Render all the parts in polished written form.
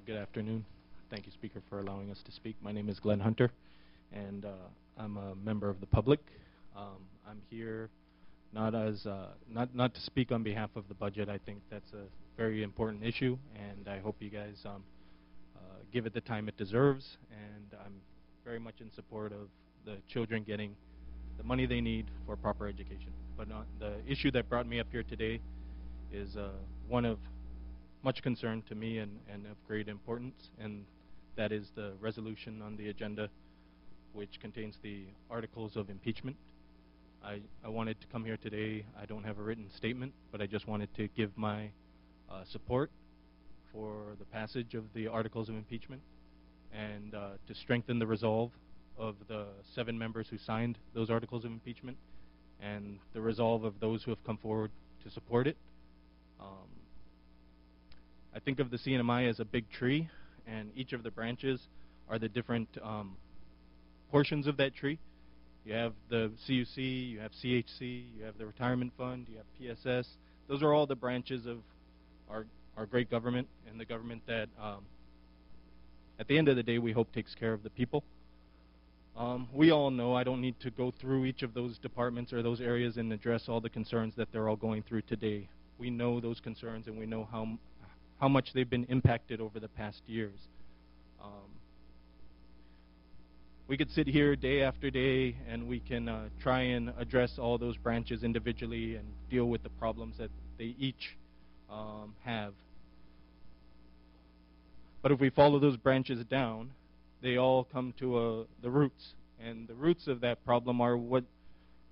Good afternoon. Thank you, Speaker, for allowing us to speak. My name is Glen Hunter, and I'm a member of the public. I'm here not to speak on behalf of the budget. I think that's a very important issue, and I hope you guys give it the time it deserves. And I'm very much in support of the children getting the money they need for proper education. But the issue that brought me up here today is one of much concern to me and of great importance, and that is the resolution on the agenda which contains the articles of impeachment. I wanted to come here today. I don't have a written statement, but I just wanted to give my support for the passage of the articles of impeachment and to strengthen the resolve of the 7 members who signed those articles of impeachment and the resolve of those who have come forward to support it. I think of the CNMI as a big tree, and each of the branches are the different portions of that tree. You have the CUC, you have CHC, you have the Retirement Fund, you have PSS. Those are all the branches of our great government, and the government that, at the end of the day, we hope takes care of the people. We all know, I don't need to go through each of those departments or those areas and address all the concerns that they're all going through today. We know those concerns, and we know how much they've been impacted over the past years. We could sit here day after day and we can try and address all those branches individually and deal with the problems that they each have. But if we follow those branches down, they all come to the roots. And the roots of that problem are what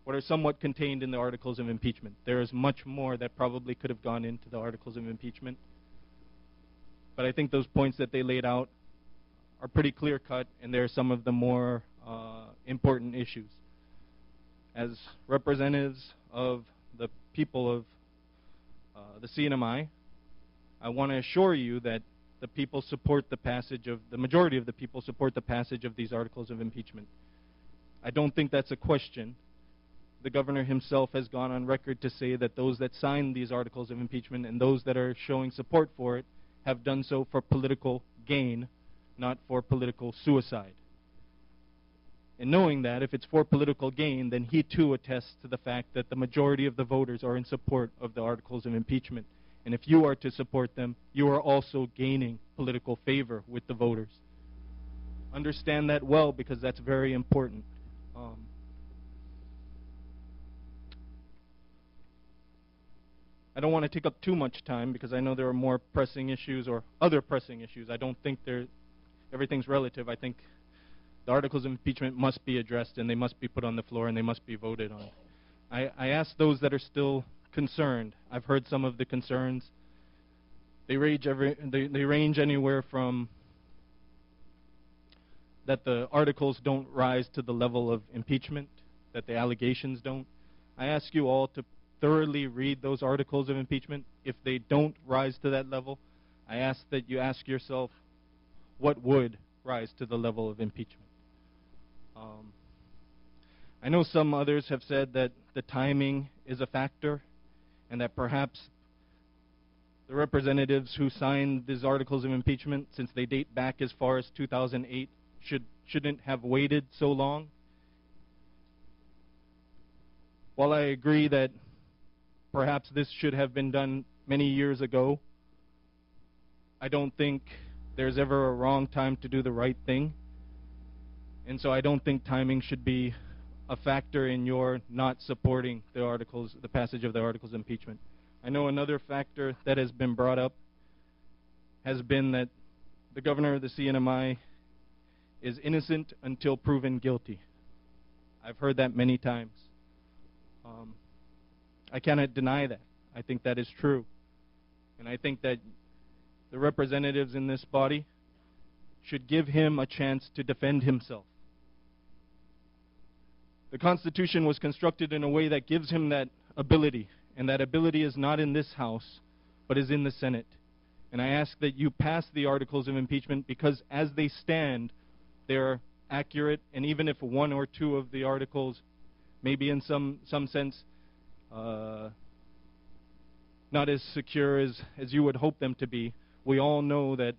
are somewhat contained in the articles of impeachment. There is much more that probably could have gone into the articles of impeachment. But I think those points that they laid out are pretty clear-cut, and they're some of the more important issues. As representatives of the people of the CNMI, I want to assure you that the people support the passage of, the majority of the people support the passage of these articles of impeachment. I don't think that's a question. The governor himself has gone on record to say that those that signed these articles of impeachment and those that are showing support for it have done so for political gain, not for political suicide. And knowing that, if it's for political gain, then he too attests to the fact that the majority of the voters are in support of the articles of impeachment. And if you are to support them, you are also gaining political favor with the voters. Understand that well, because that's very important. I don't want to take up too much time because I know there are more pressing issues or other pressing issues. I don't think everything's relative. I think the articles of impeachment must be addressed and they must be put on the floor and they must be voted on. I ask those that are still concerned. I've heard some of the concerns. They range anywhere from that the articles don't rise to the level of impeachment, that the allegations don't. I ask you all to thoroughly read those articles of impeachment. If they don't rise to that level, I ask that you ask yourself, what would rise to the level of impeachment? I know some others have said that the timing is a factor and that perhaps the representatives who signed these articles of impeachment, since they date back as far as 2008, shouldn't have waited so long. While I agree that perhaps this should have been done many years ago, I don't think there's ever a wrong time to do the right thing. And so I don't think timing should be a factor in your not supporting the passage of the articles of impeachment. I know another factor that has been brought up has been that the governor of the CNMI is innocent until proven guilty. I've heard that many times. I cannot deny that. I think that is true. And I think that the representatives in this body should give him a chance to defend himself. The Constitution was constructed in a way that gives him that ability, and that ability is not in this House, but is in the Senate. And I ask that you pass the articles of impeachment because as they stand, they're accurate, and even if one or two of the articles maybe in some sense not as secure as you would hope them to be, we all know that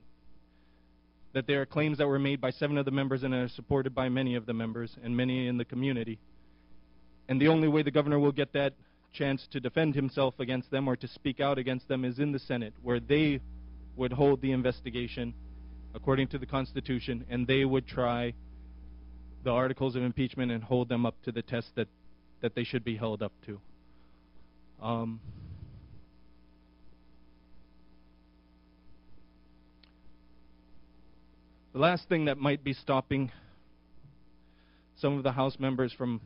that there are claims that were made by 7 of the members and are supported by many of the members and many in the community. And the only way the governor will get that chance to defend himself against them or to speak out against them is in the Senate, where they would hold the investigation according to the Constitution, and they would try the articles of impeachment and hold them up to the test that they should be held up to. The last thing that might be stopping some of the House members from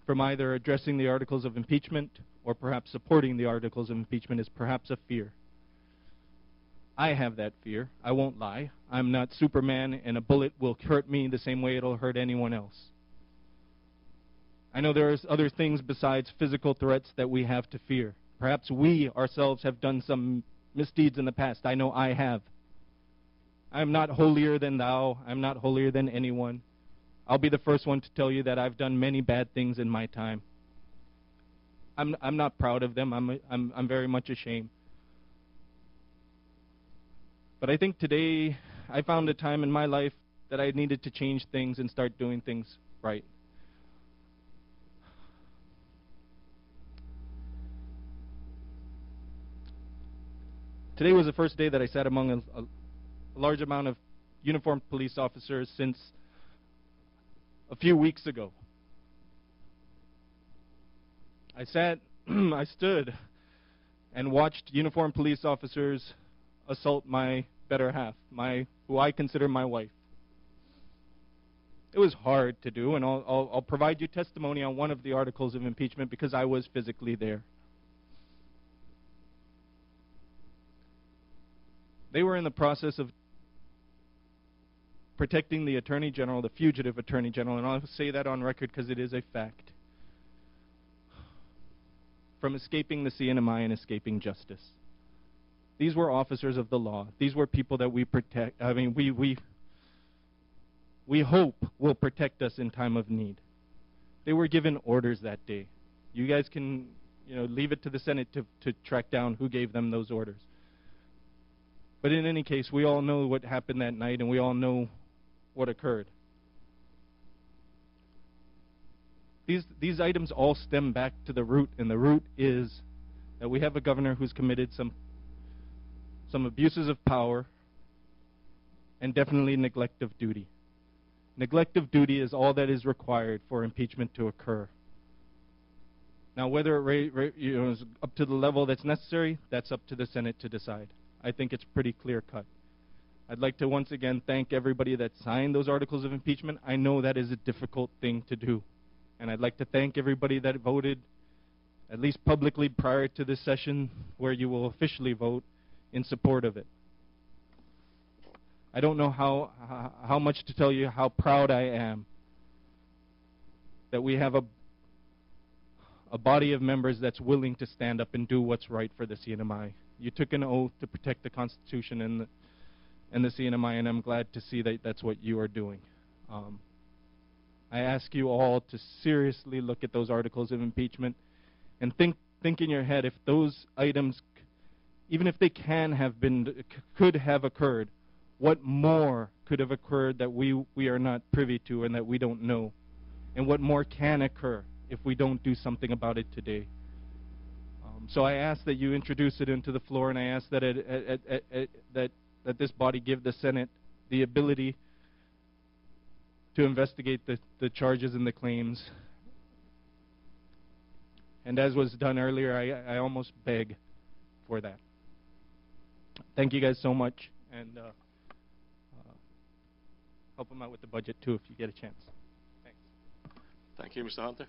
either addressing the articles of impeachment or perhaps supporting the articles of impeachment is perhaps a fear. I have that fear. I won't lie. I'm not Superman, and a bullet will hurt me the same way it'll hurt anyone else. I know there's other things besides physical threats that we have to fear. Perhaps we ourselves have done some misdeeds in the past. I know I have. I'm not holier than thou. I'm not holier than anyone. I'll be the first one to tell you that I've done many bad things in my time. I'm not proud of them. I'm very much ashamed. But I think today I found a time in my life that I needed to change things and start doing things right. Today was the first day that I sat among a large amount of uniformed police officers since a few weeks ago. I stood and watched uniformed police officers assault my better half, who I consider my wife. It was hard to do, and I'll provide you testimony on one of the articles of impeachment because I was physically there. They were in the process of protecting the Attorney General, the fugitive Attorney General, and I'll say that on record because it is a fact, from escaping the CNMI and escaping justice. These were officers of the law. These were people that we protect. I mean, we hope will protect us in time of need. They were given orders that day. You guys can, leave it to the Senate to track down who gave them those orders. But in any case, we all know what happened that night, and we all know what occurred. These items all stem back to the root, and the root is that we have a governor who's committed some abuses of power and definitely neglect of duty. Neglect of duty is all that is required for impeachment to occur. Now, whether it is up to the level that's necessary, that's up to the Senate to decide. I think it's pretty clear-cut. I'd like to once again thank everybody that signed those articles of impeachment. I know that is a difficult thing to do. And I'd like to thank everybody that voted, at least publicly prior to this session, where you will officially vote in support of it. I don't know how much to tell you how proud I am that we have a body of members that's willing to stand up and do what's right for the CNMI. You took an oath to protect the Constitution and the CNMI, and I'm glad to see that that's what you are doing. I ask you all to seriously look at those articles of impeachment and think in your head if those items, even if they could have occurred, what more could have occurred that we are not privy to and that we don't know, and what more can occur if we don't do something about it today. So I ask that you introduce it into the floor, and I ask that this body give the Senate the ability to investigate the charges and the claims. And as was done earlier, I almost beg for that. Thank you guys so much, and help them out with the budget too if you get a chance. Thanks. Thank you, Mr. Hunter.